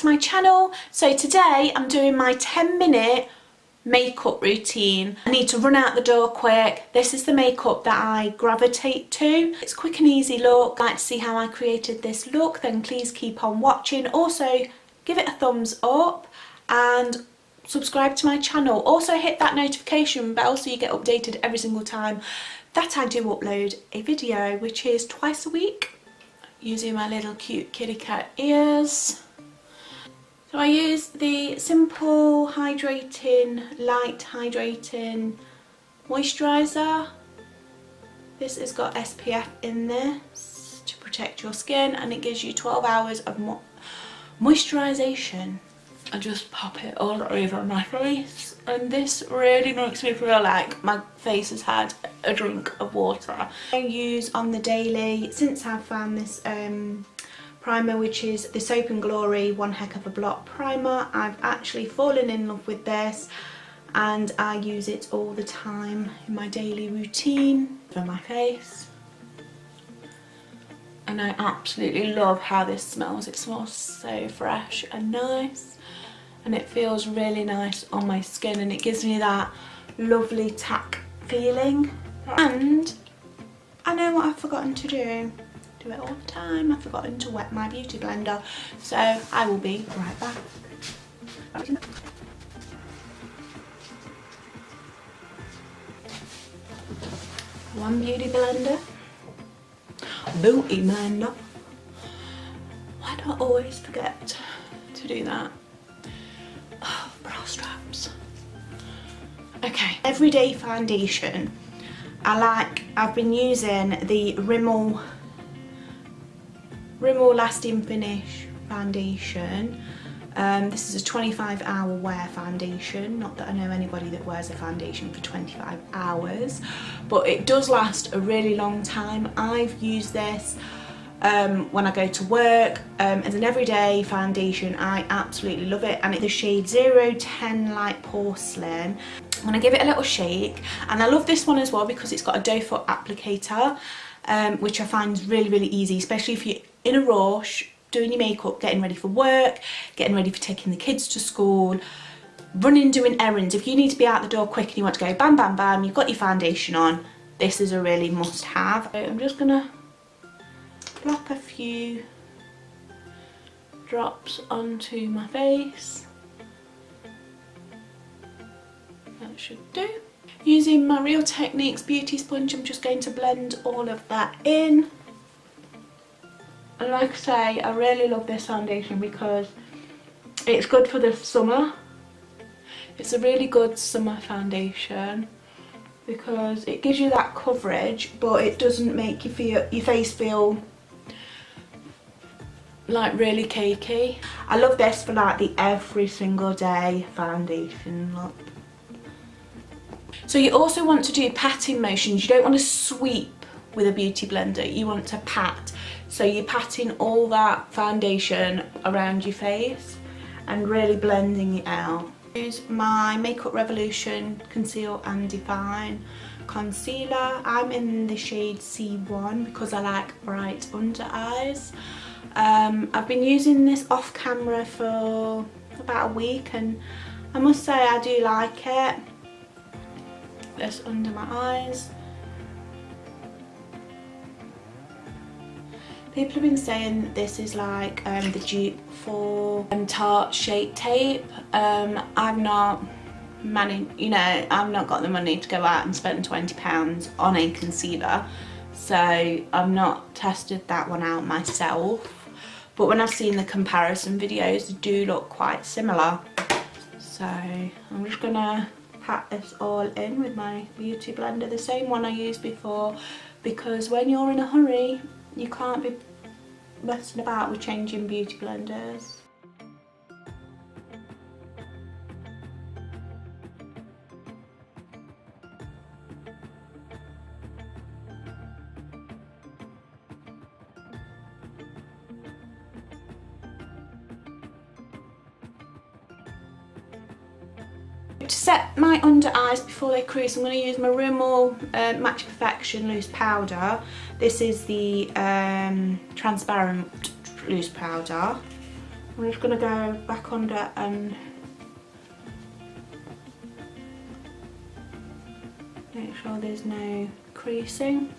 to my channel. So today I'm doing my 10-minute makeup routine. I need to run out the door quick. This is the makeup that I gravitate to. It's a quick and easy look. If you'd like to see how I created this look, then please keep on watching. Also give it a thumbs up and subscribe to my channel. Also hit that notification bell so you get updated every single time that I do upload a video, which is twice a week, using my little cute kitty cat ears. So I use the Simple Hydrating, Light Hydrating Moisturiser. This has got SPF in this to protect your skin, and it gives you 12 hours of moisturisation. I just pop it all over my face, and this really makes me feel like my face has had a drink of water. I use on the daily, since I've found this primer, which is the Soap & Glory One Heck of a Blot primer. I've actually fallen in love with this and I use it all the time in my daily routine for my face. And I absolutely love how this smells. It smells so fresh and nice, and it feels really nice on my skin, and it gives me that lovely tack feeling. And I know what I've forgotten to do. Do it all the time. I've forgotten to wet my beauty blender, so I will be right back. One beauty blender. Beauty blender. Why do I always forget to do that? Oh, bra straps. Okay, everyday foundation. I've been using the Rimmel Lasting Finish foundation. This is a 25-hour wear foundation. Not that I know anybody that wears a foundation for 25 hours, but it does last a really long time. I've used this when I go to work as an everyday foundation. I absolutely love it, and it's the shade 010 Light Porcelain. I'm going to give it a little shake, and I love this one as well because it's got a doe foot applicator, which I find is really easy, especially if you're in a rush, doing your makeup, getting ready for work, getting ready for taking the kids to school, running, doing errands. If you need to be out the door quick and you want to go bam bam bam, you've got your foundation on, this is a really must have. So I'm just gonna plop a few drops onto my face. That should do. Using my Real Techniques beauty sponge, I'm just going to blend all of that in. And like I say, I really love this foundation because it's good for the summer. It's a really good summer foundation because it gives you that coverage, but it doesn't make your face feel like really cakey. I love this for like the every single day foundation look. So you also want to do patting motions. You don't want to sweep with a beauty blender, you want to pat. So you're patting all that foundation around your face and really blending it out. Use my Makeup Revolution Conceal and Define concealer. I'm in the shade C1 because I like bright under eyes. I've been using this off camera for about a week, and I must say I do like it. This under my eyes. People have been saying that this is like the dupe for Tarte Shape Tape. I've not I've not got the money to go out and spend £20 on a concealer, so I've not tested that one out myself. But when I've seen the comparison videos, they do look quite similar. So I'm just gonna pat this all in with my beauty blender, the same one I used before, because when you're in a hurry, you can't be messing about with changing beauty blenders. To set my under eyes before they crease, I'm going to use my Rimmel Match Perfection loose powder. This is the transparent loose powder. I'm just going to go back under and make sure there's no creasing.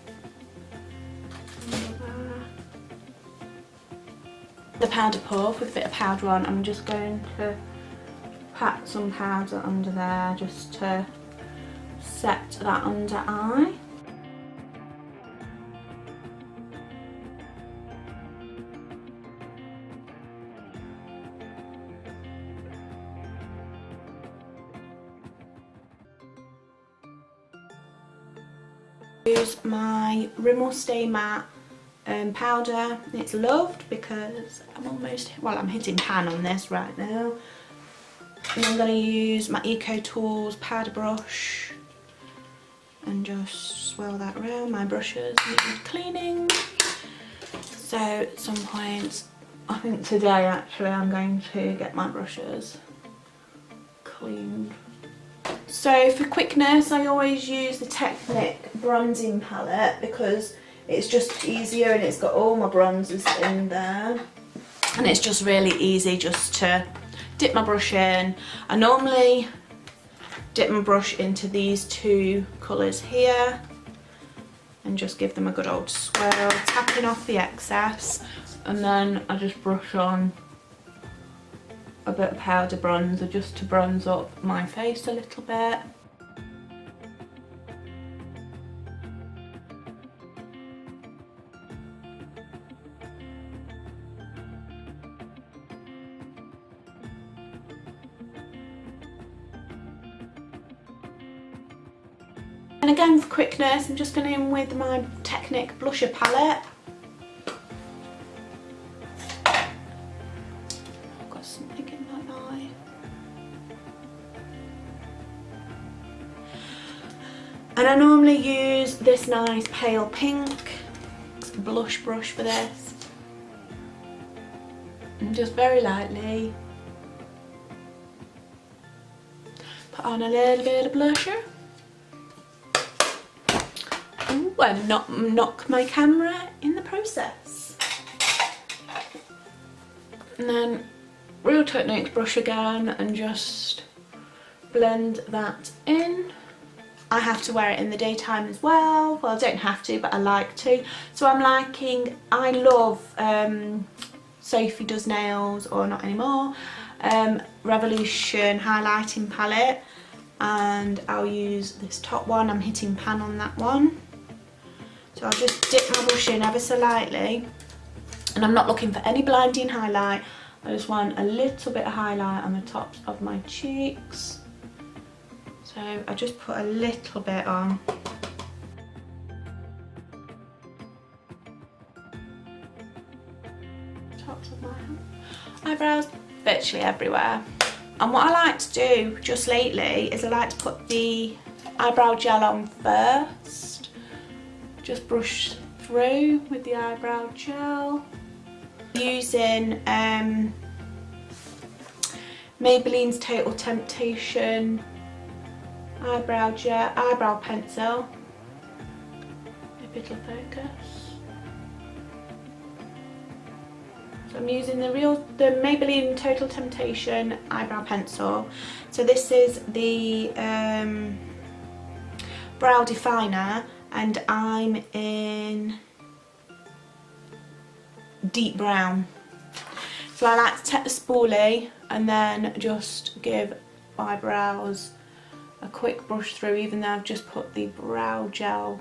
The powder puff with a bit of powder on, I'm just going to pat some powder under there just to set that under eye. Use my Rimmel Stay Matte powder. It's loved because I'm hitting pan on this right now. And I'm going to use my Eco Tools powder brush and just swirl that around. My brushes need cleaning. So at some point, I think today actually, I'm going to get my brushes cleaned. So for quickness, I always use the Technic bronzing palette because it's just easier and it's got all my bronzers in there. And it's just really easy just to dip my brush in. I normally dip my brush into these two colours here and just give them a good old swirl, tapping off the excess, and then I just brush on a bit of powder bronzer just to bronze up my face a little bit. And again, for quickness, I'm just going in with my Technic blusher palette. I've got something in my eye. And I normally use this nice pale pink blush brush for this. And just very lightly put on a little bit of blusher. And not knock my camera in the process. And then Real Techniques brush again and just blend that in. I have to wear it in the daytime as well. Well, I don't have to, but I like to. So I love Sophie Does Nails, or not anymore, Revolution highlighting palette, and I'll use this top one. I'm hitting pan on that one. So I'll just dip my brush in ever so lightly, and I'm not looking for any blinding highlight. I just want a little bit of highlight on the tops of my cheeks. So I just put a little bit on. Tops of my eyebrows, virtually everywhere. And what I like to do just lately is I like to put the eyebrow gel on first. Just brush through with the eyebrow gel. Using Maybelline's Total Temptation eyebrow gel, eyebrow pencil. If it'll focus. So I'm using the Maybelline Total Temptation eyebrow pencil. So this is the brow definer, and I'm in deep brown. So I like to take the spoolie and then just give my brows a quick brush through, even though I've just put the brow gel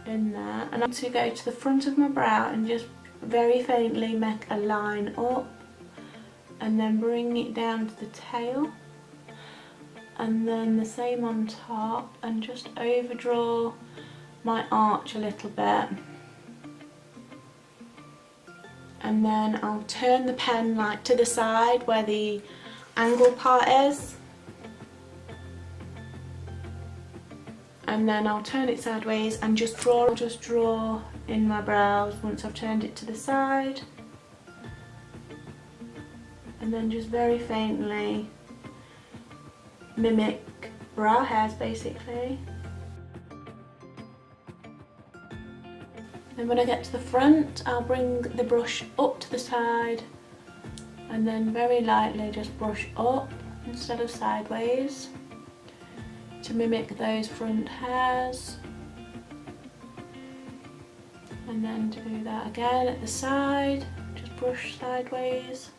in there. And I'm going to go to the front of my brow and just very faintly make a line up, and then bring it down to the tail, and then the same on top, and just overdraw my arch a little bit. And then I'll turn the pen like to the side where the angle part is, and then I'll turn it sideways and just draw in my brows once I've turned it to the side, and then just very faintly mimic brow hairs basically. Then when I get to the front, I'll bring the brush up to the side and then very lightly just brush up instead of sideways to mimic those front hairs, and then do that again at the side, just brush sideways.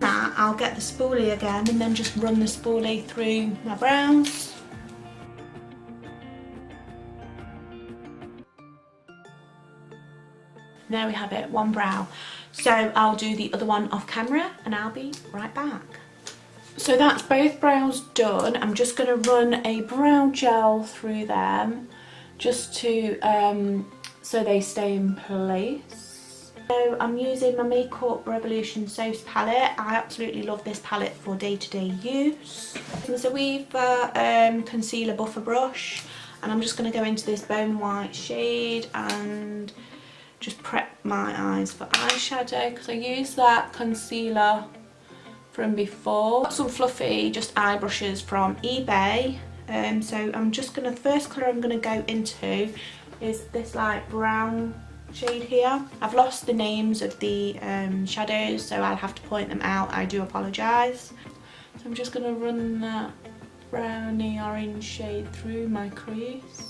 Now I'll get the spoolie again and then just run the spoolie through my brows. There we have it, one brow. So I'll do the other one off camera and I'll be right back. So that's both brows done. I'm just going to run a brow gel through them just to so they stay in place. So I'm using my Makeup Revolution Soph's palette. I absolutely love this palette for day-to-day use. So we've got concealer buffer brush, and I'm just going to go into this bone white shade and just prep my eyes for eyeshadow because I used that concealer from before. Got some fluffy just eye brushes from eBay. So I'm just gonna, the first colour I'm gonna go into is this light brown shade here. I've lost the names of the shadows, so I'll have to point them out. I do apologise. So I'm just gonna run that browny orange shade through my crease.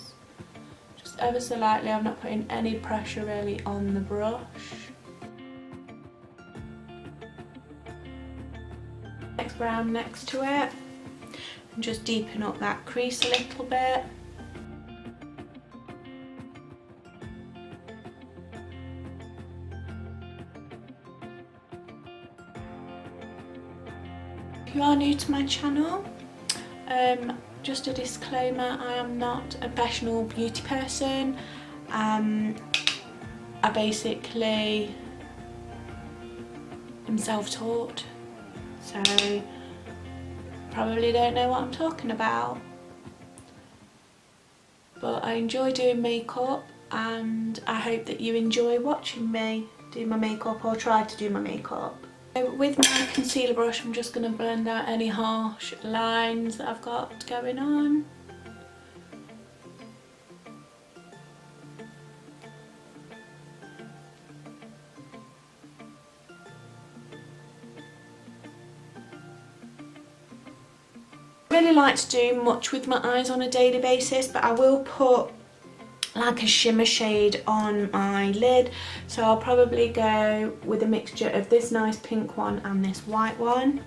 Ever so lightly. I'm not putting any pressure really on the brush. Next brown next to it, and just deepen up that crease a little bit. If you are new to my channel, just a disclaimer, I am not a professional beauty person. I basically am self-taught, so probably don't know what I'm talking about. But I enjoy doing makeup, and I hope that you enjoy watching me do my makeup or try to do my makeup. With my concealer brush, I'm just going to blend out any harsh lines that I've got going on. I really like to do much with my eyes on a daily basis, but I will put like a shimmer shade on my lid, so I'll probably go with a mixture of this nice pink one and this white one.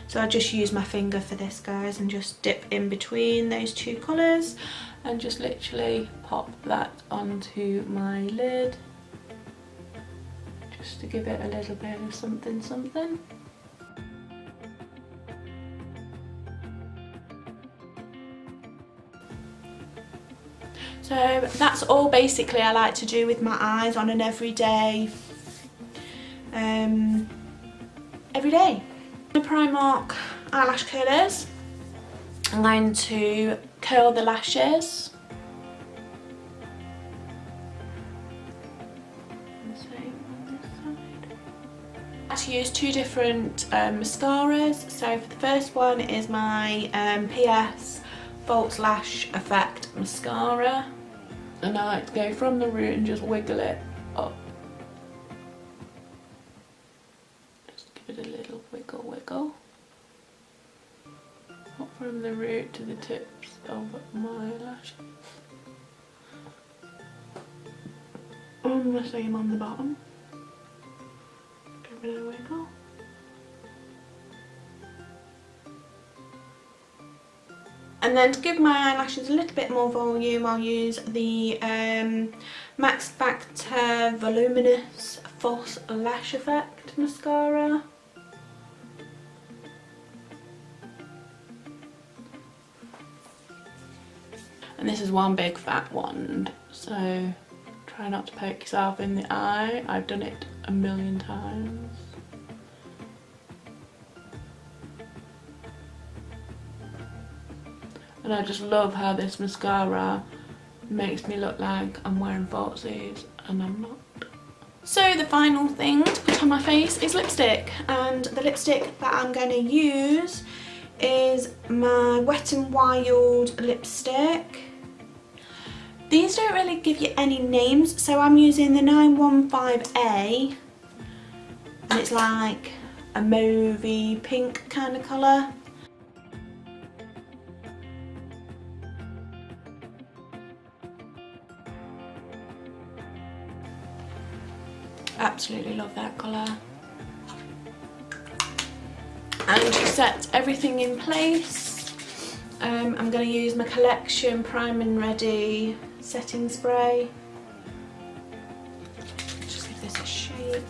So I'll just use my finger for this, guys, and just dip in between those two colours and just literally pop that onto my lid just to give it a little bit of something something. So that's all basically I like to do with my eyes on an everyday. The Primark eyelash curlers. I'm going to curl the lashes. Same on this side. I like to use two different mascaras. So for the first one is my PS False Lash Effect mascara, and I like to go from the root and just wiggle it up. Just give it a little wiggle wiggle. Up from the root to the tips of my lashes. And the same on the bottom. Give it a wiggle. And then to give my eyelashes a little bit more volume, I'll use the Max Factor Voluminous False Lash Effect mascara. And this is one big fat wand, so try not to poke yourself in the eye. I've done it a million times. And I just love how this mascara makes me look like I'm wearing falsies, and I'm not. So the final thing to put on my face is lipstick, and the lipstick that I'm going to use is my Wet n Wild lipstick. These don't really give you any names, so I'm using the 915A, and it's like a mauvey pink kind of colour. Absolutely love that colour. And to set everything in place, I'm going to use my Collection Prime and Ready setting spray. Just give this a shake.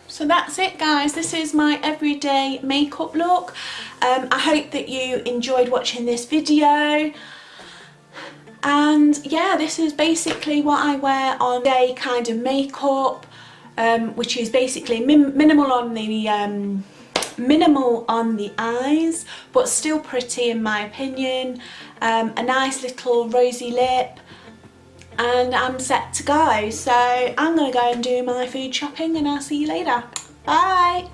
So that's it, guys. This is my everyday makeup look. I hope that you enjoyed watching this video. And yeah, this is basically what I wear on day kind of makeup, which is basically minimal on the eyes, but still pretty in my opinion. A nice little rosy lip, and I'm set to go. So I'm gonna go and do my food shopping, and I'll see you later. Bye.